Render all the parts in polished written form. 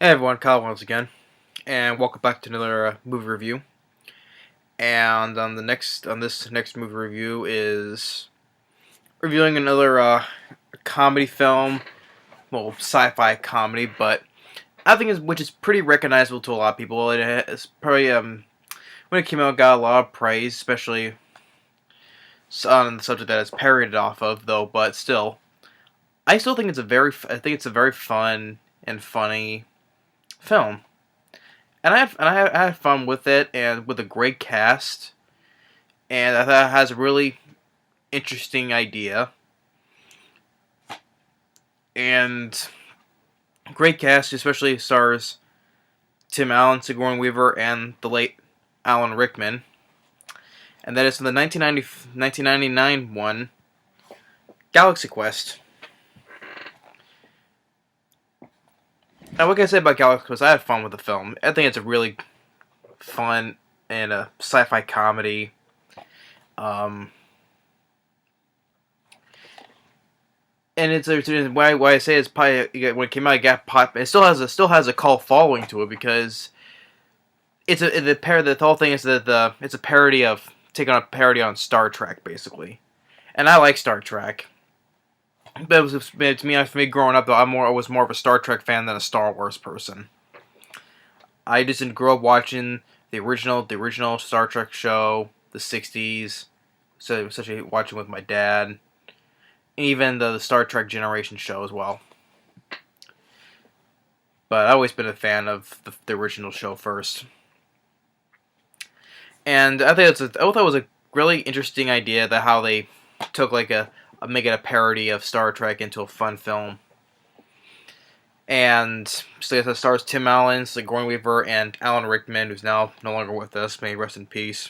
Hey everyone, Kyle once again, and welcome back to another movie review. And on this next movie review is reviewing another comedy film, well, sci-fi comedy, but I think which is pretty recognizable to a lot of people. It's probably when it came out, got a lot of praise, especially on the subject that it's parodied off of, though. But still, I still think I think it's a very fun and funny film. I had fun with it, and with a great cast, and I thought it has a really interesting idea, and great cast, especially stars Tim Allen, Sigourney Weaver, and the late Alan Rickman, and that is from the 1999 one, Galaxy Quest. Now, what can I say about Galaxy Quest? I had fun with the film. I think it's a really fun and a sci-fi comedy. Um, and it's why I say it's probably when it came out, it got pop. It still has a cult following to it because the whole thing is that it's a parody of taking on a parody on Star Trek basically, and I like Star Trek. But to me, for me growing up though, I was more of a Star Trek fan than a Star Wars person. I just didn't grow up watching the original Star Trek show, the '60s. So especially watching with my dad. Even the Star Trek Generation show as well. But I've always been a fan of the original show first. And I thought it was a really interesting idea that how they took making a parody of Star Trek into a fun film. And so it stars Tim Allen, Sigourney Weaver, and Alan Rickman, who's now no longer with us. May he rest in peace.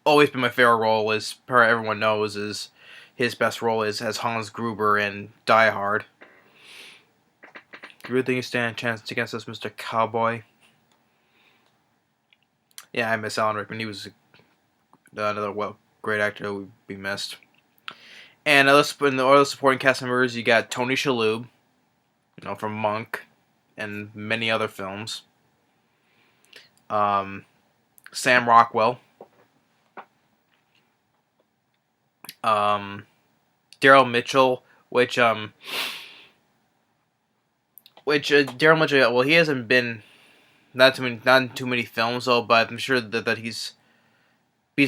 Always been my favorite role, as everyone knows, is his best role is as Hans Gruber in Die Hard. You really think you stand a chance against us, Mr. Cowboy? Yeah, I miss Alan Rickman. He was another great actor who would be missed. And in the other supporting cast members, you got Tony Shalhoub, from Monk, and many other films. Sam Rockwell. Daryl Mitchell, which Daryl Mitchell, well, he hasn't been not in too many films though, but I'm sure that he's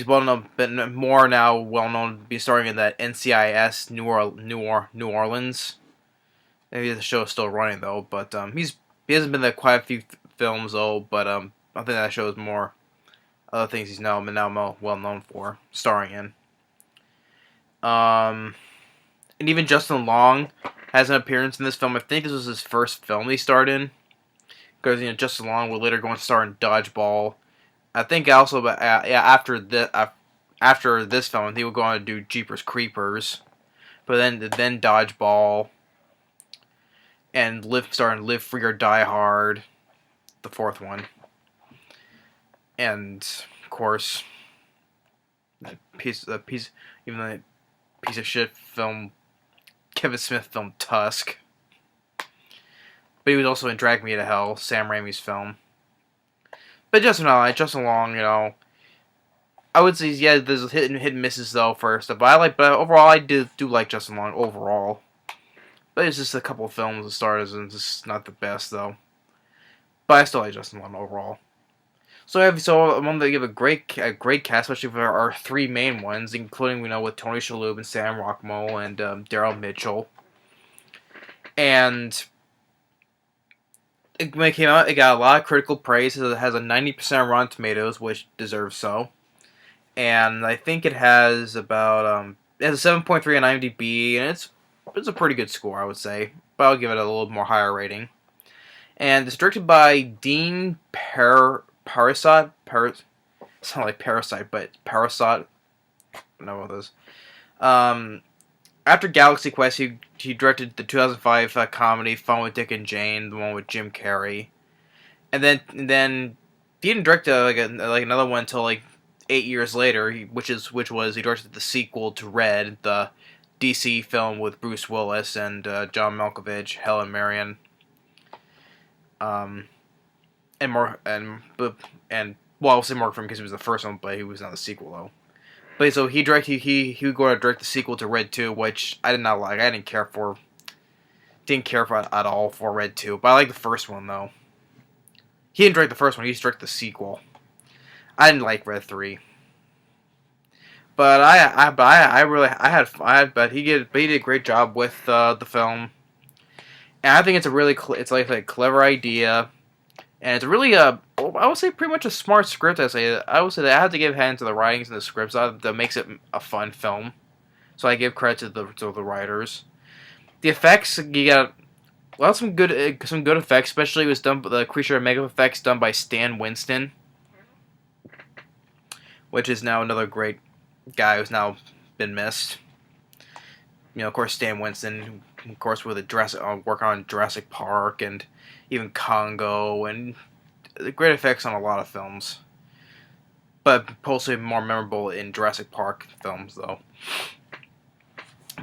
well known, but more now well known to be starring in that NCIS New Orleans. Maybe the show is still running though, but he hasn't been in quite a few films though, but I think that show is more other things he's now more well known for starring in. And even Justin Long has an appearance in this film. I think this was his first film he starred in, because Justin Long would later go and star in Dodgeball. I think also, but after this film, he would go on to do Jeepers Creepers, but then Dodgeball, and Live Free or Die Hard, the fourth one, and of course that piece of shit film, Kevin Smith film Tusk. But he was also in Drag Me to Hell, Sam Raimi's film. But Justin Long, I would say there's hit and misses though first. But overall I do like Justin Long overall. But it's just a couple of films that started and just not the best though. But I still like Justin Long overall. So I'm going to give a great cast, especially for our three main ones, including with Tony Shalhoub and Sam Rockwell and Daryl Mitchell. And when it came out, it got a lot of critical praise. It has a 90% Rotten Tomatoes, which deserves so. And I think it has about it has a 7.3 on IMDb, and it's a pretty good score, I would say. But I'll give it a little more higher rating. And it's directed by Dean Parisot. It's not like Parasite, but Parisot. I don't know what this. After Galaxy Quest, he directed the 2005 comedy Fun with Dick and Jane, the one with Jim Carrey, and then he didn't direct another one until 8 years later, which was he directed the sequel to Red, the DC film with Bruce Willis and John Malkovich, Helen Mirren. Um, and more and well, I'll say Mark from because he was the first one, but he was not the sequel though. But so he would go to direct the sequel to Red 2, which I did not like. I didn't care for at all for Red 2, but I like the first one though. He didn't direct the first one; he just directed the sequel. I didn't like Red 3, but but he did a great job with the film, and I think it's a really it's like a clever idea. And it's really I would say pretty much a smart script. I would say that I have to give hand to the writings and the scripts that makes it a fun film. So I give credit to the writers. The effects, you got some good effects. Especially it was done the creature makeup effects done by Stan Winston, which is now another great guy who's now been missed. You know, of course, Stan Winston, of course, with work on Jurassic Park and even Congo, and great effects on a lot of films. But mostly more memorable in Jurassic Park films, though.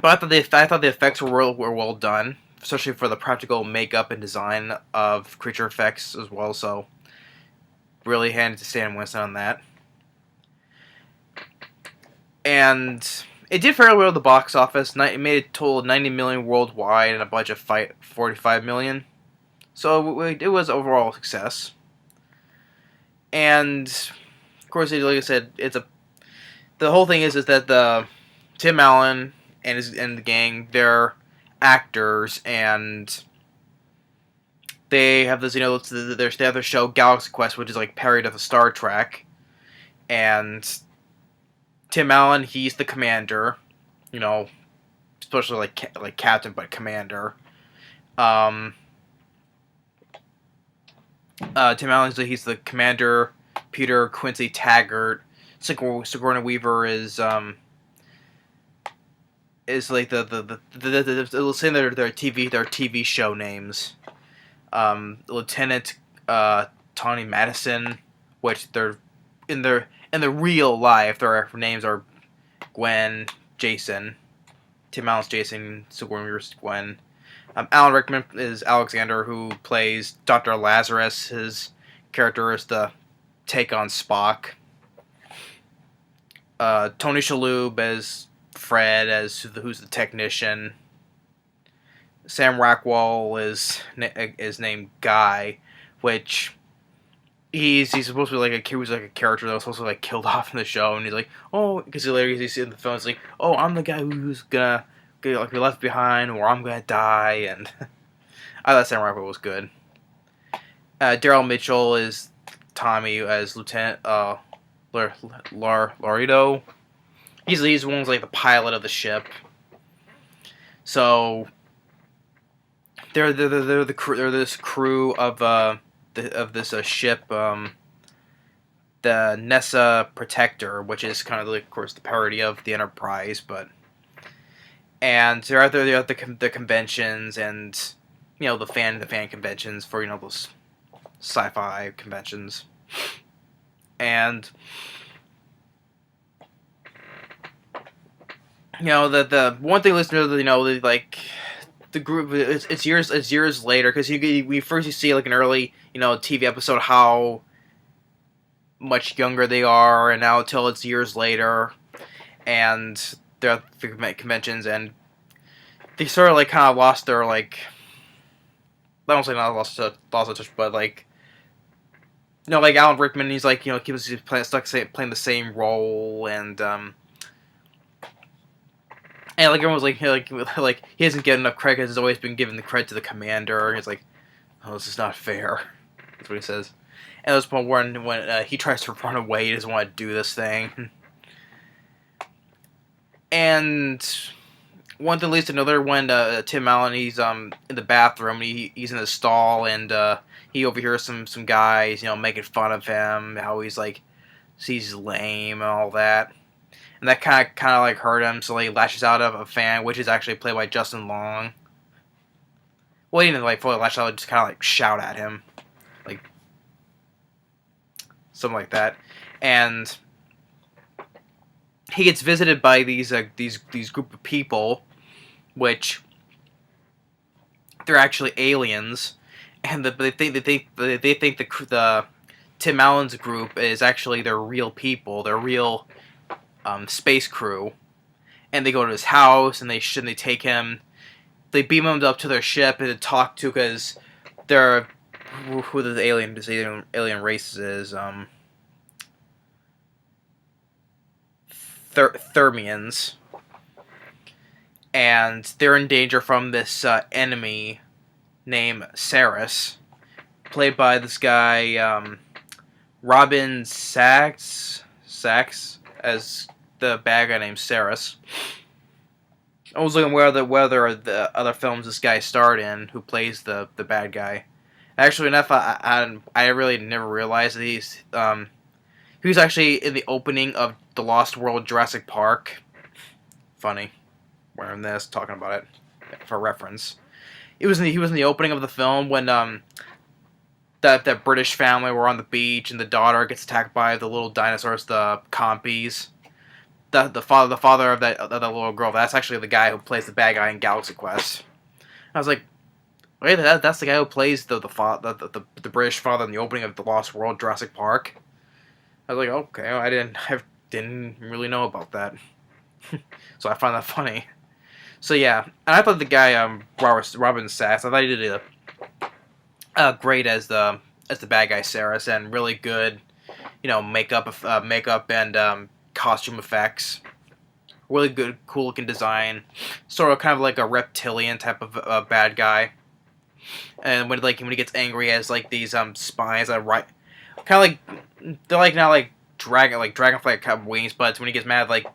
But I thought the effects were well done, especially for the practical makeup and design of creature effects as well. So, really handed to Stan Winston on that. And it did fairly well at the box office. It made a total of $90 million worldwide and a budget of $45 million. So it was overall a success. And of course, like I said, the whole thing is that Tim Allen and the gang, they're actors, and they have this, they have their show Galaxy Quest, which is like parodied of the Star Trek. And Tim Allen, he's the commander, especially like captain, but commander. Tim Allen, he's the commander. Peter Quincy Taggart. Sigourney Weaver is like let's say their TV show names. Lieutenant Tawny Madison, which they're in the real life, their names are Gwen, Jason. Tim Allen's Jason, Sigourney Weaver's Gwen. Alan Rickman is Alexander, who plays Dr. Lazarus. His character is the take on Spock. Tony Shalhoub as Fred, who's the technician. Sam Rockwell is named Guy, which he's supposed to be he was like a character that was supposed to be like killed off in the show, and he's like, oh, because later you see in the film, it's like, oh, I'm the guy who's gonna be left behind, or I'm gonna die, and I thought Sam Rockwell was good. Daryl Mitchell is Tommy as Lieutenant Laredo. He's one who's like the pilot of the ship. So they're the crew. They're this crew of this ship, the Nessa Protector, which is kind of of course the parody of the Enterprise, and they're out there at the conventions, and the fan conventions for those sci-fi conventions, and the one thing listeners like the group, it's years later, because we first see like an early TV episode how much younger they are, and now until it's years later, and they're at the conventions, and they sort of kind of lost their I don't say not lost touch, but like Alan Rickman, he's keeps playing the same role, and everyone's like he doesn't get enough credit because he's always been given the credit to the commander. He's like, oh, this is not fair. That's what he says. And there's one when he tries to run away, he doesn't want to do this thing. And one thing leads to another. When Tim Allen, he's in the bathroom, he's in the stall, and he overhears some guys making fun of him, how he's he's lame and all that. And that kind of hurt him, so he lashes out at a fan, which is actually played by Justin Long. Well, he didn't fully lash out, just kind of shout at him, something like that. And he gets visited by these group of people, which they're actually aliens, and they think the Tim Allen's group is actually their real people, their real space crew, and they go to his house and they take him, they beam him up to their ship and to talk to, because they're who the alien race is, Thermians, and they're in danger from this enemy named Saris, played by this guy Robin Sachs as the bad guy named Saris. I was looking whether the other films this guy starred in who plays the bad guy. Actually enough, I really never realized that he was actually in the opening of The Lost World Jurassic Park. Funny, wearing this, talking about it for reference. He was in the opening of the film when that British family were on the beach and the daughter gets attacked by the little dinosaurs, the compies. The father of that little girl. That's actually the guy who plays the bad guy in Galaxy Quest. I was like, wait, that's the guy who plays the British father in the opening of The Lost World Jurassic Park. I was like, okay, I didn't really know about that. So I found that funny. So yeah, and I thought the guy Robin Sachs, I thought he did great as the bad guy Saris, and really good, makeup and costume effects. Really good, cool looking design. Sort of kind of like a reptilian type of bad guy. And when he gets angry, he has like these spines that kind of like, they're like not like dragonfly kind of wings, but when he gets mad, like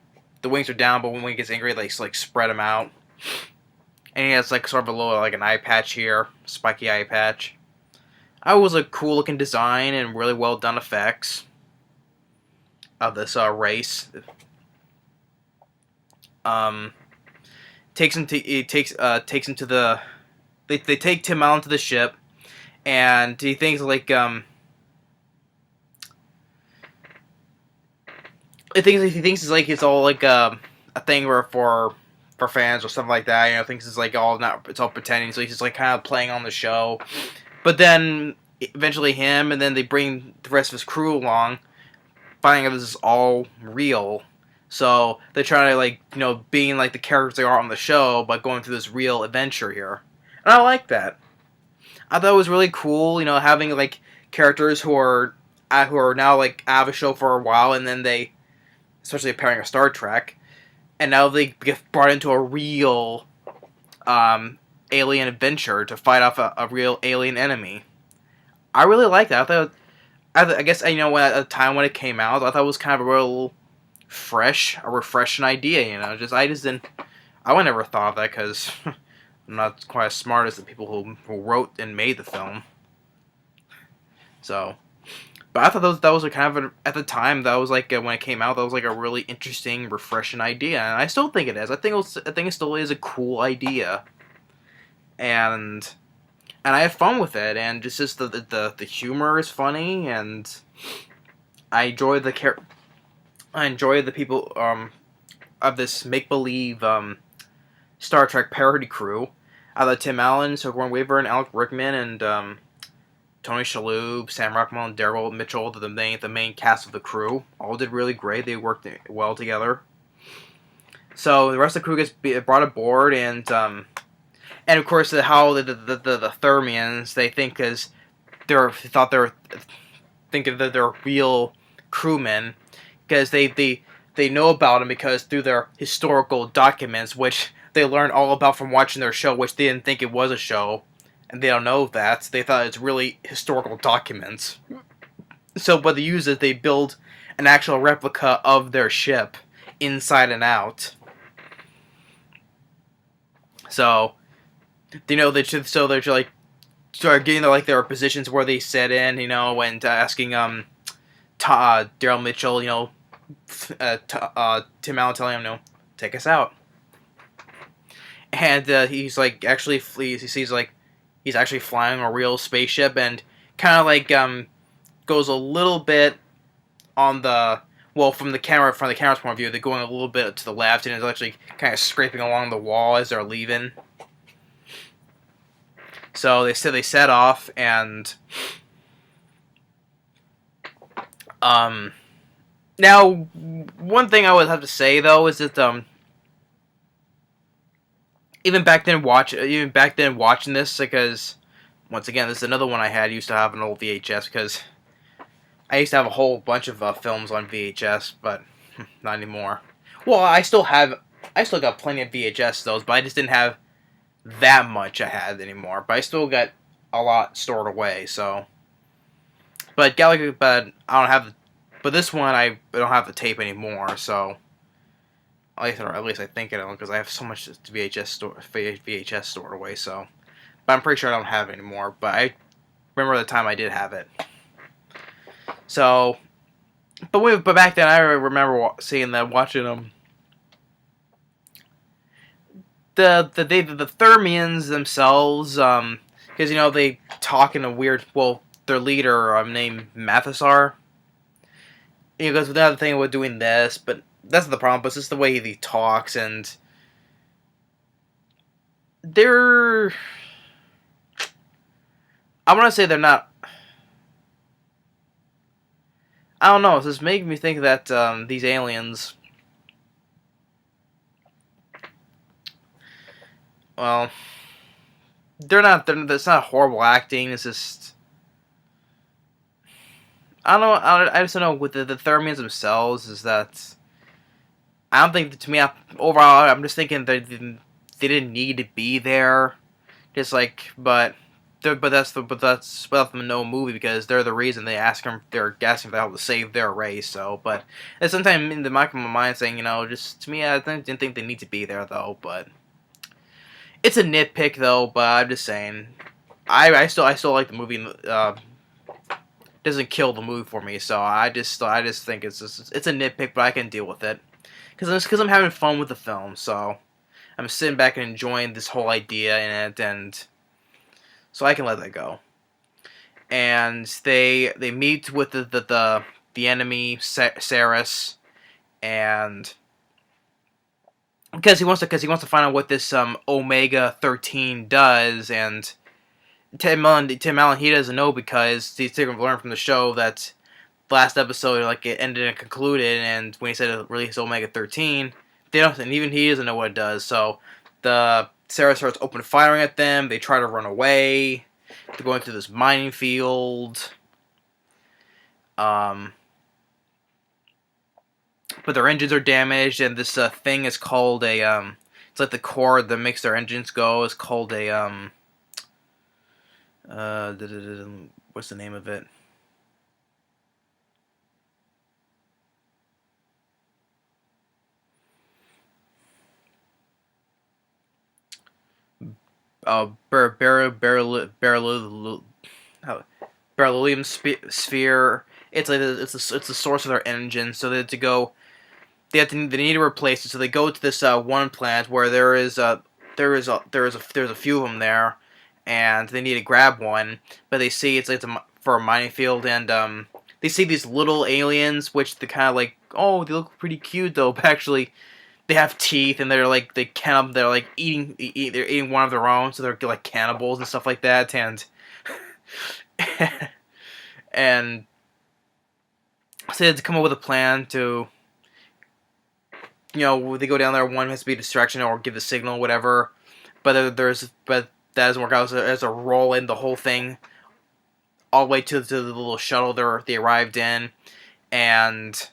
the wings are down, but when he gets angry, they like spread them out. And he has like sort of a little like an eye patch here, spiky eye patch. It was a cool looking design and really well done effects of this race. Takes him to the. They take Tim Allen to the ship, and he thinks like he thinks it's like it's all like a thing for fans or something like that. Thinks it's like it's all pretending. So he's just like kind of playing on the show. But then eventually him, and then they bring the rest of his crew along, finding out this is all real. So they're trying to like being like the characters they are on the show, but going through this real adventure here. And I like that. I thought it was really cool, having like characters who are now like out of a show for a while, and then they, especially appearing in Star Trek, and now they get brought into a real alien adventure to fight off a real alien enemy. I really like that. I guess when at the time when it came out, I thought it was kind of a real refreshing idea. I would never thought of that because I'm not quite as smart as the people who wrote and made the film. So, but I thought that was kind of at the time, that was like when it came out, that was like a really interesting, refreshing idea, and I still think it is. I think it still is a cool idea, and I had fun with it, and just the humor is funny, and I enjoy the people of this make believe Star Trek parody crew. I thought Tim Allen, Sigourney Weaver, and Alec Rickman, and Tony Shalhoub, Sam Rockwell, and Daryl Mitchell, the main cast of the crew, all did really great. They worked well together. So the rest of the crew gets brought aboard, and of course how the Thermians, they think thinking that they're real crewmen, because they know about them because through their historical documents, which they learned all about from watching their show, which they didn't think it was a show, and they don't know that. They thought it's really historical documents. So what they use is they build an actual replica of their ship, inside and out. So they're like start getting their positions where they sit in, and asking Daryl Mitchell, Tim Allen telling him, take us out. And he's like actually he sees like he's actually flying a real spaceship, and kind of like goes a little bit on the from the camera's point of view, they're going a little bit to the left, and it's actually kind of scraping along the wall as they're leaving. So they said they set off, and now one thing I would have to say though is that even back then watching this, because once again this is another one I used to have an old VHS, because I used to have a whole bunch of films on VHS, but not anymore. Well, I still got plenty of VHS those, but I just didn't have that much I had anymore. But I still got a lot stored away. So, but I don't have. But this one I don't have the tape anymore. So, at least I think I don't, because I have so much VHS stored away. So, but I'm pretty sure I don't have it anymore. But I remember the time I did have it. So, but back then I remember watching them. The Thermians themselves, because they talk in a weird. Well, their leader named Mathesar. He goes without the thing with doing this, but that's not the problem. But it's just the way he talks, and they're. I want to say they're not. I don't know. It's just making me think that these aliens. Well, they're not. That's not horrible acting. It's just. I don't know. I just don't know with the Thermians themselves. Is that I don't think to me overall. I'm just thinking they didn't need to be there. Just like, but that's without them no movie, because they're the reason they're asking for help to save their race. So, but at sometimes in the back of my mind saying, just to me, I didn't think they need to be there though. But it's a nitpick though. But I'm just saying, I still like the movie. Doesn't kill the movie for me, so I just think it's a nitpick, but I can deal with it because I'm having fun with the film. So I'm sitting back and enjoying this whole idea in it, and so I can let that go. And they meet with the enemy Saris, and because he wants to find out what this Omega-13 does, and Tim Allen, he doesn't know, because he's learned from the show that last episode, it ended and concluded, and when he said it released Omega-13, and even he doesn't know what it does. So the Sarah starts open firing at them. They try to run away. They're going through this mining field. But their engines are damaged, and this thing is called a it's like the cord that makes their engines go is called a what's the name of it? Beryllium sphere. It's like it's the source of their engine. So they need to replace it. So they go to this one plant where there's a few of them there, and they need to grab one, but they see it's for a mining field, and they see these little aliens, which they kind of like, oh, they look pretty cute though, but actually they have teeth, and they're eating one of their own, so they're like cannibals and stuff like that, and and so they had to come up with a plan to, they go down there, one has to be a distraction or give the signal, whatever, but that doesn't work out. So there's a roll in the whole thing all the way to the little shuttle they arrived in, and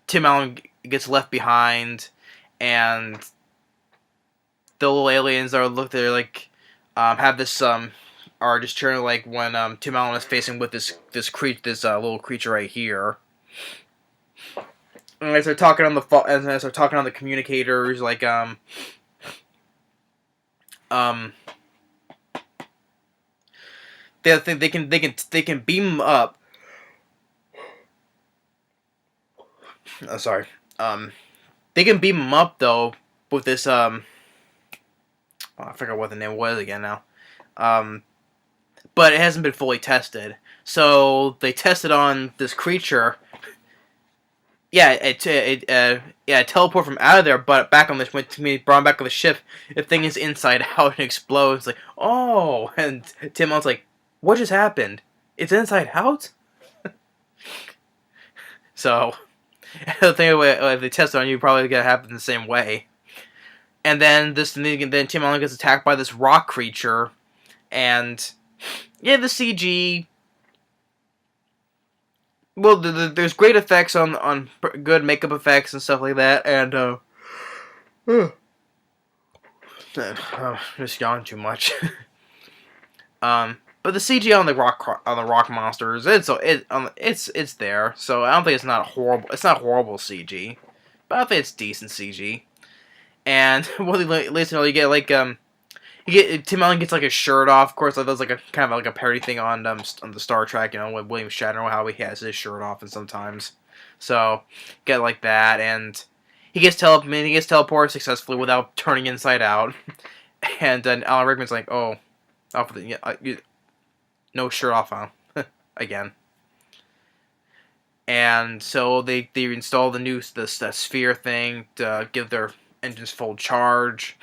Tim Allen gets left behind, and the little aliens have this are just trying to, when Tim Allen is facing with this little creature right here. And as they're talking on the communicators, they can beam up. Oh, sorry. They can beam them up though with this I forgot what the name was again now. But it hasn't been fully tested. So they tested on this creature, yeah, it teleport from out of there, but back on the when to me brought back on the ship, the thing is inside out and explodes. Like, oh, and Tim Allen's like, what just happened? It's inside out. So the thing if they test on you, probably gonna happen the same way. And then then Tim Allen gets attacked by this rock creature, and yeah, the CG. Well, there's great effects on good makeup effects and stuff like that, and just yawn too much. But the CG on the rock monsters, it's there. So I don't think it's not horrible. It's not horrible CG, but I think it's decent CG. And well, at least you get like Tim Allen gets like his shirt off. Of course, like, there's like a kind of like a parody thing on the Star Trek, with William Shatner, how he has his shirt off, and sometimes, so get like that, and he gets teleported successfully without turning inside out, and then Alan Rickman's like, oh, off the no shirt off on again, and so they install the sphere thing to give their engines full charge.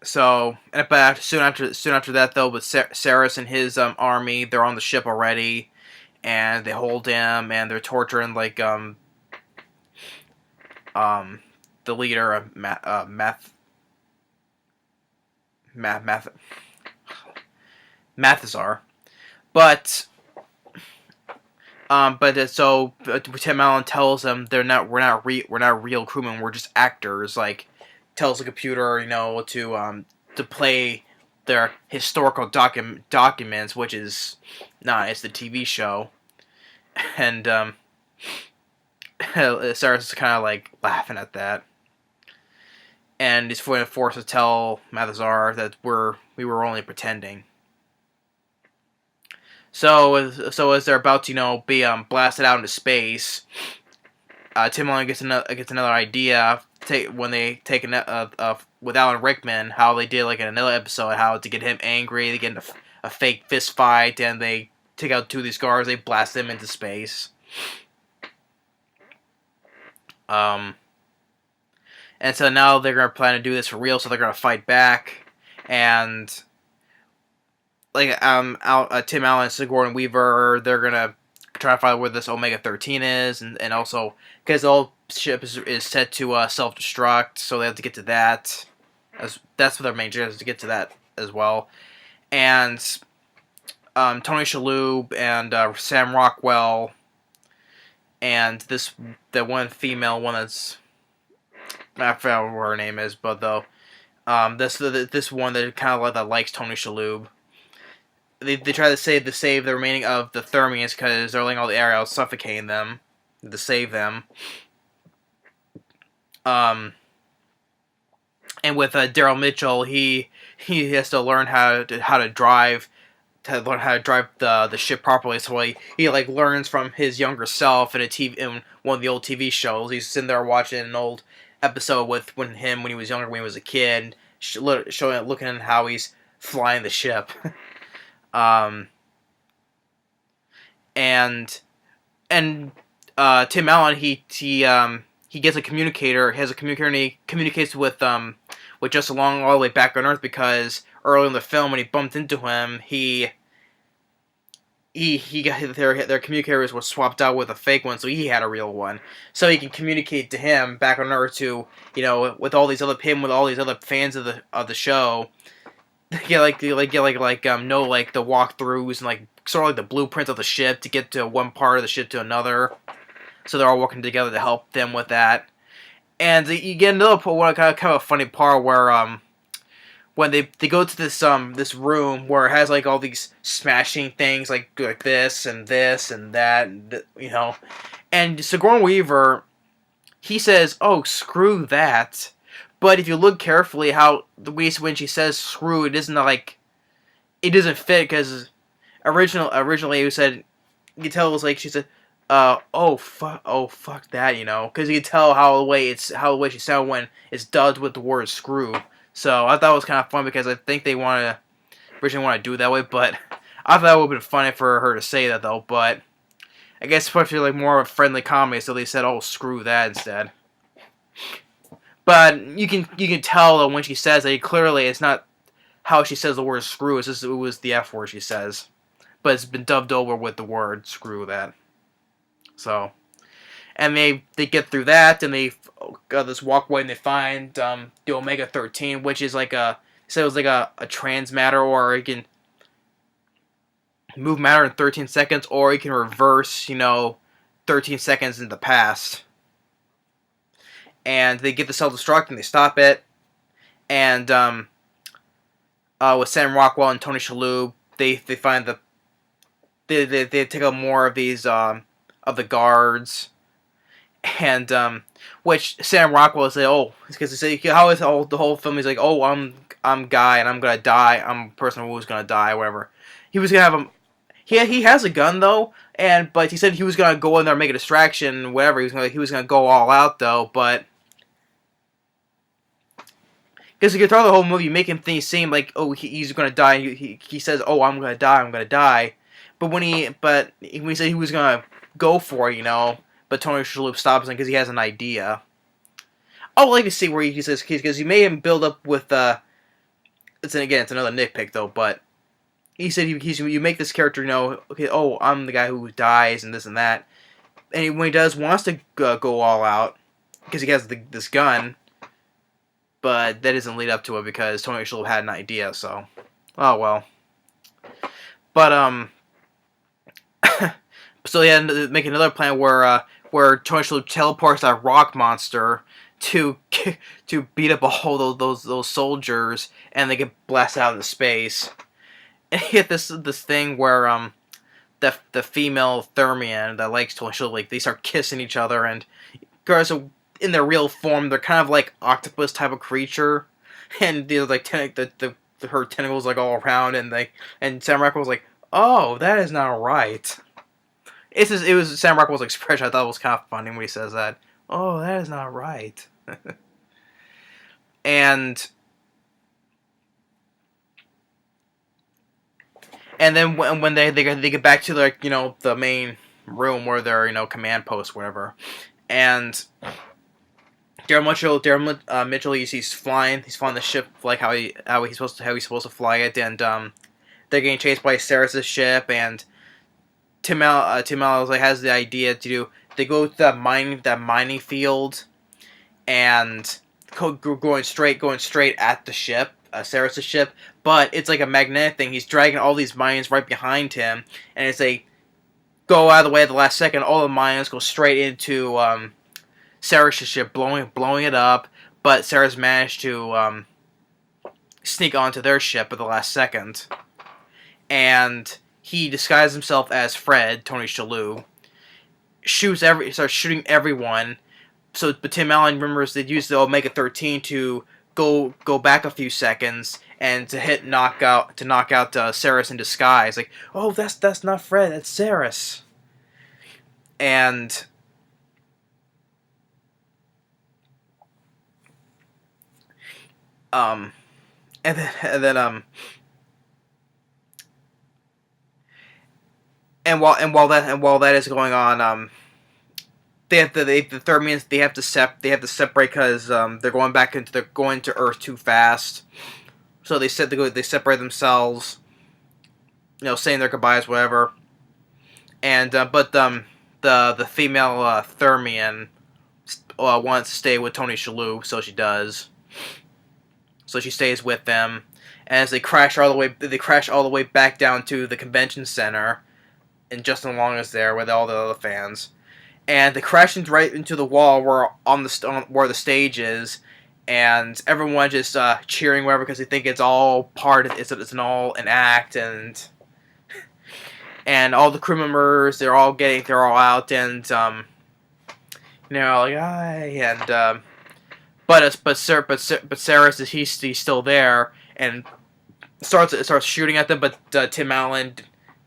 So, but soon after that, though, with Saris and his army, they're on the ship already, and they hold him, and they're torturing like the leader of Mathazar, but Tim Allen tells them we're not real crewmen, we're just actors. Like, tells the computer, to play their historical documents, which is not, it's the TV show, and Cyrus is kind of like laughing at that, and he's forced to tell Mathazar that we were only pretending. So as they're about to be blasted out into space, Tim Allen gets another idea. When they take with Alan Rickman, how they did like in another episode, how to get him angry, they get into a fake fist fight, and they take out two of these guards, they blast them into space. And so now they're gonna plan to do this for real, so they're gonna fight back, and like Tim Allen and Sigourney Weaver, they're gonna try to find out where this Omega-13 is, and also because the whole ship is set to self-destruct, so they have to get to that. That's what their main job is, to get to that as well. And Tony Shalhoub and Sam Rockwell and the one female one that's, I forgot what her name is, but though this one that kind of that likes Tony Shalhoub. They try to save the remaining of the Thermians because they're letting all the air out, suffocating them to save them. And with Daryl Mitchell, he has to learn how to drive the ship properly. So he like learns from his younger self in one of the old TV shows. He's sitting there watching an old episode when he was younger, when he was a kid, looking at how he's flying the ship. And Tim Allen, he gets a communicator. He has a communicator, and he communicates with Justin Long all the way back on Earth, because early in the film when he bumped into him, he got their communicators were swapped out with a fake one, so he had a real one. So he can communicate to him back on Earth to with all these other fans of the show. Know the walkthroughs and like sort of like the blueprints of the ship to get to one part of the ship to another. So they're all working together to help them with that. And you get another kind of a funny part where when they go to this room where it has like all these smashing things like this and that, and and Sigourney Weaver, he says, "Oh, screw that." But if you look carefully, how when she says "screw," it doesn't fit, because originally it said, you can tell it was like she said, oh fuck that," because you can tell how the way she sounded when it's dubbed with the word "screw." So I thought it was kind of fun because I think they originally want to do it that way, but I thought it would have been funny for her to say that though. But I guess especially like more of a friendly comedy, so they said, "Oh, screw that" instead. But you can tell that when she says that, clearly it's not how she says the word screw. It's just it was the F word she says, but it's been dubbed over with the word screw that. So, and they get through that, and they got this walkway, and they find the Omega 13, which is like it was like a trans matter, or it can move matter in 13 seconds, or it can reverse 13 seconds in the past. And they get the self-destruct, and they stop it, and with Sam Rockwell and Tony Shalhoub, they find they take out more of these of the guards, and which Sam Rockwell say, oh, because they say how is the whole film? He's like, oh, I'm Guy and I'm gonna die. I'm a person who's gonna die, whatever. He was gonna have him. He has a gun though, but he said he was gonna go in there and make a distraction, whatever. He was gonna go all out though, but because throughout the whole movie, you make him seem like, oh, he's gonna die. He says, oh, I'm gonna die. But when he said he was gonna go for it, but Tony Shalhoub stops him because he has an idea. I would like to see where he says, because he made him build up with it's another nitpick though, but he said you make this character okay, oh, I'm the guy who dies and this and that, and when he wants to go all out because he has this gun. But that doesn't lead up to it because Tony Shalhoub had an idea, so oh well. But so yeah, make another plan where Tony Shalhoub teleports that rock monster to beat up all those soldiers, and they get blasted out into space. And you get this thing where the female Thermian that likes Tony Shalhoub, like they start kissing each other, and girls are in their real form, they're kind of like octopus type of creature, and like her tentacles like all around, and Sam Rockwell's like, oh, that is not right. It was Sam Rockwell's expression. I thought it was kind of funny when he says that. Oh, that is not right. and then when they get back to the main room where their command post, whatever, and Daryl Mitchell, he's flying the ship like how he's supposed to fly it, and they're getting chased by Saris's ship, and Tim Allen has the idea they go to that mining field, and going straight at the ship, Saris's ship, but it's like a magnetic thing. He's dragging all these mines right behind him, and as they go out of the way at the last second, all the mines go straight into Saris's ship, blowing it up, but Saris managed to sneak onto their ship at the last second, and he disguised himself as Fred, Tony Shalhoub, starts shooting everyone. But Tim Allen remembers they used the Omega 13 to go back a few seconds and to knock out Saris in disguise. Like, oh, that's not Fred, that's Saris, and and while that is going on, the Thermians they have to separate because they're going to Earth too fast. So they separate themselves, saying their goodbyes, whatever. And but the female Thermian wants to stay with Tony Shalhoub, so she does. So she stays with them, and as they crash all the way back down to the convention center, and Justin Long is there with all the other fans, and they crash right into the wall where the stage is, and everyone just cheering whatever because they think it's all it's all an act, and all the crew members they're all out, and like aye, and but Saris he's still there and starts shooting at them, but Tim Allen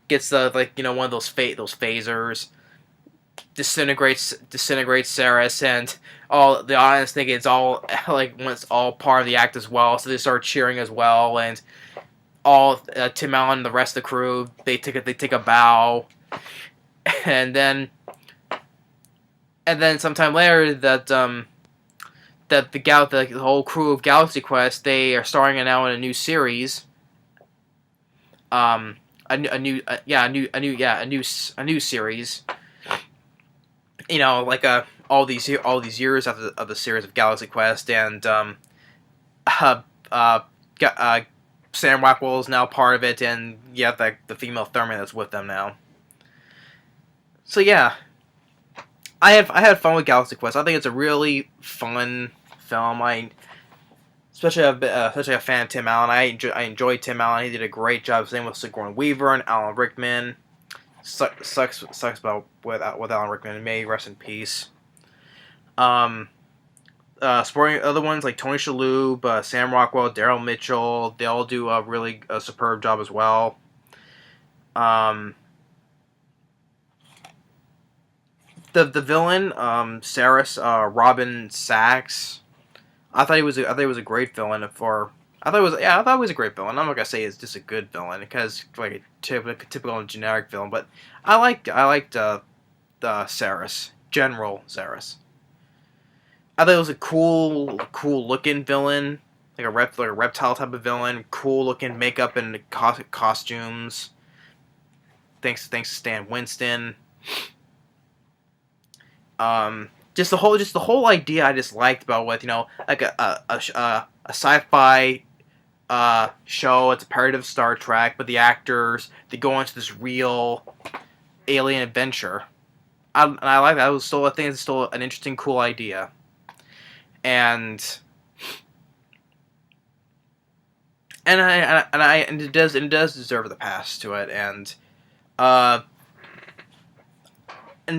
gets one of those phasers, disintegrates Saris, and all the audience think it's all like when it's all part of the act as well, so they start cheering as well, and all Tim Allen and the rest of the crew they take a bow, and then sometime later that the whole crew of Galaxy Quest, they are starring now in a new series, a new series. You know, like all these years of the series of Galaxy Quest, and uh, uh, Sam Rockwell is now part of it, and you have the female Thurman that's with them now. So yeah, I had fun with Galaxy Quest. I think it's a really fun film. Especially a fan of Tim Allen. I enjoy Tim Allen. He did a great job. Same with Sigourney Weaver and Alan Rickman. Sucks about with Alan Rickman. May he rest in peace. Supporting other ones like Tony Shalhoub, Sam Rockwell, Daryl Mitchell. They all do a really superb job as well. The villain, Saris, Robin Sachs. I thought he was a great villain for. I thought he was a great villain. I'm not gonna say it's just a good villain because like a typical and generic villain, but I liked the Saris, General Saris. I thought it was a cool looking villain, like a reptile type of villain. Cool looking makeup and costumes. Thanks to Stan Winston. Just the whole idea I just liked about with, you know, like a sci-fi show. It's a parody of Star Trek, but the actors, they go into this real alien adventure. And I like that. I think it's still an interesting, cool idea. And it does deserve the pass to it. And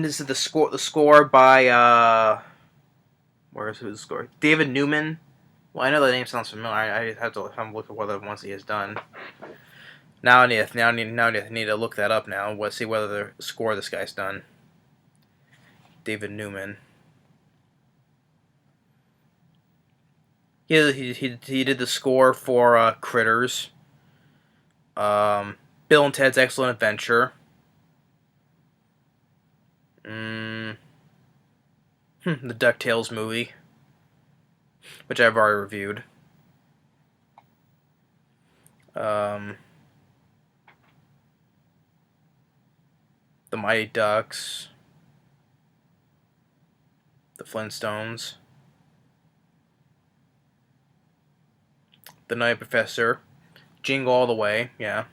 this is the score by where's the score? David Newman. Well, I know the name sounds familiar. I have to look at what other ones he has done. Now I need to look that up now. Let's see whether the score this guy's done. David Newman. He did the score for Critters. Bill and Ted's Excellent Adventure. The DuckTales movie, which I've already reviewed. The Mighty Ducks. The Flintstones. The Night Professor. Jingle All the Way, yeah.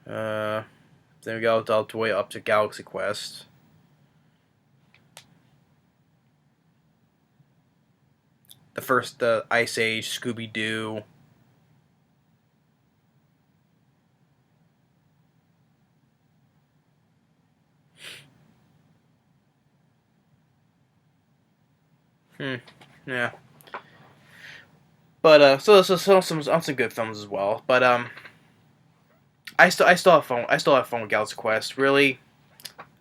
Then we go all the way up to Galaxy Quest. The Ice Age, Scooby-Doo. Yeah. But so some good films as well. But I still have fun. I still have fun with Galaxy Quest. Really,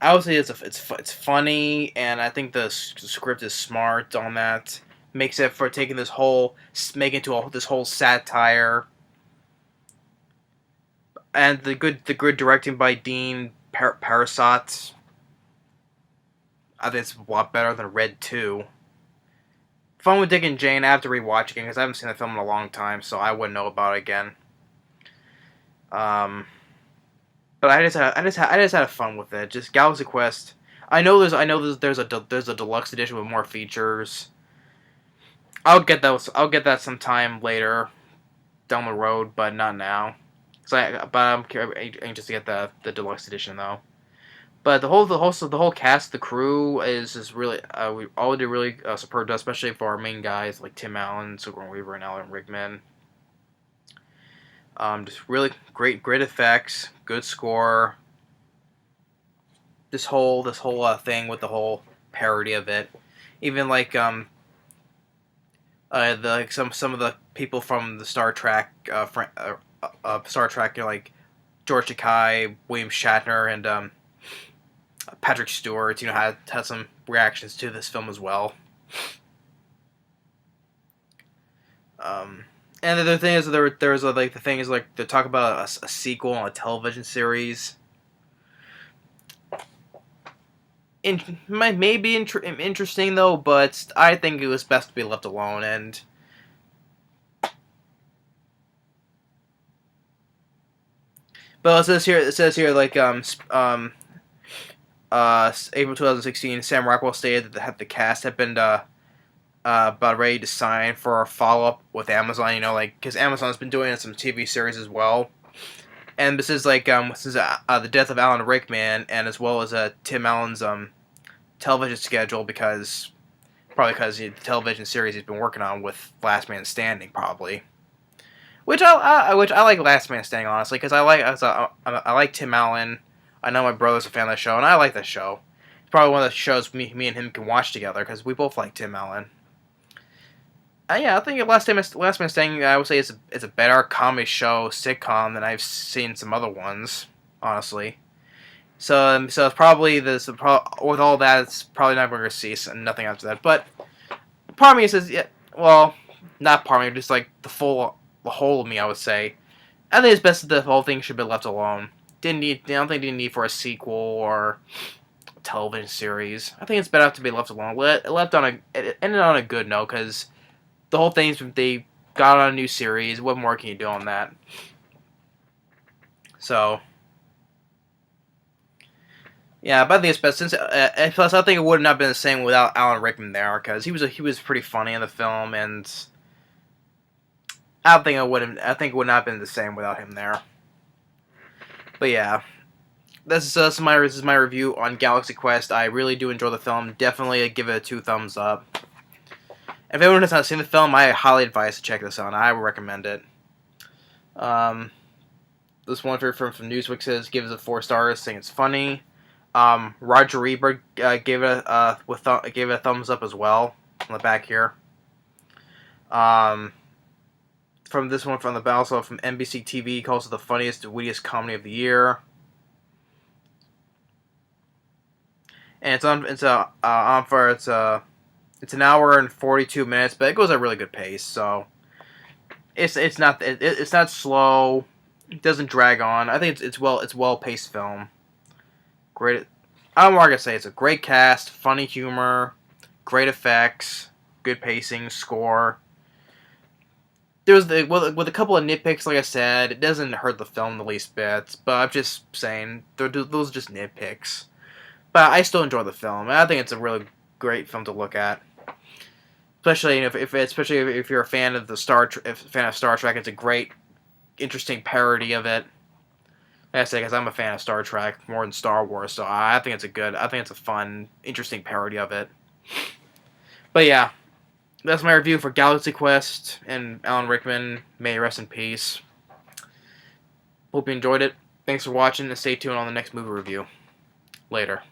I would say it's funny, and I think the script is smart on that. Makes it for taking this whole this whole satire, and the good directing by Dean Parisot. I think it's a lot better than Red 2. Fun with Dick and Jane. I have to rewatch again because I haven't seen the film in a long time, so I wouldn't know about it again. But I just had fun with it. Just Galaxy Quest. I know there's a deluxe edition with more features. I'll get that sometime later down the road, but not now. But I'm anxious to get the deluxe edition though. But the whole cast, the crew is really we all did really superb, especially for our main guys like Tim Allen, Sigourney Weaver, and Alan Rickman. Just really great effects, good score. This whole thing with the whole parody of it, even like some of the people from the Star Trek Star Trek, you know, like George Takei, William Shatner, and Patrick Stewart, had some reactions to this film as well. And the thing is, there was like the thing is like to talk about a sequel on a television series. May be interesting though, but I think it was best to be left alone. And but it says here like April 2016, Sam Rockwell stated that the cast had been about ready to sign for a follow up with Amazon. Because Amazon's been doing some TV series as well. And this is the death of Alan Rickman, and as well as Tim Allen's television schedule, probably because the television series he's been working on with Last Man Standing, probably. Which I like Last Man Standing, honestly, because I like Tim Allen. I know my brother's a fan of the show, and I like the show. It's probably one of the shows me and him can watch together, because we both like Tim Allen. Yeah, I think Last Man Standing, I would say it's a better comedy show, sitcom, than I've seen some other ones, honestly. So it's probably with all that, it's probably not going to see nothing after that. But part of me says, yeah, well, not part of me, just like the whole of me, I would say. I think it's best that the whole thing should be left alone. I don't think they need for a sequel or a television series. I think it's better to be left alone. It ended on a good note, because the whole thing's they got on a new series. What more can you do on that? So, yeah, but I think it's best plus I think it would not have been the same without Alan Rickman there, because he was pretty funny in the film, and I think it would not have been the same without him there. But yeah, this is my review on Galaxy Quest. I really do enjoy the film. Definitely give it a 2 thumbs up. If anyone has not seen the film, I highly advise to check this out. I would recommend it. This one from Newsweek says gives it 4 stars, saying it's funny. Roger Ebert gave it a thumbs up as well on the back here. From this one from NBC TV, calls it the funniest, wittiest comedy of the year. And it's an hour and 42 minutes, but it goes at a really good pace. So it's not slow. It doesn't drag on. I think it's well paced film. Great. I don't know what I'm gonna say. It's a great cast, funny humor, great effects, good pacing, score. With a couple of nitpicks, like I said, it doesn't hurt the film the least bit. But I'm just saying, those are just nitpicks. But I still enjoy the film, and I think it's a really great film to look at. Especially if you're a fan of Star Trek, it's a great, interesting parody of it. Like I say, because I'm a fan of Star Trek more than Star Wars, so I think it's a fun, interesting parody of it. But yeah, that's my review for Galaxy Quest and Alan Rickman. May he rest in peace. Hope you enjoyed it. Thanks for watching, and stay tuned on the next movie review. Later.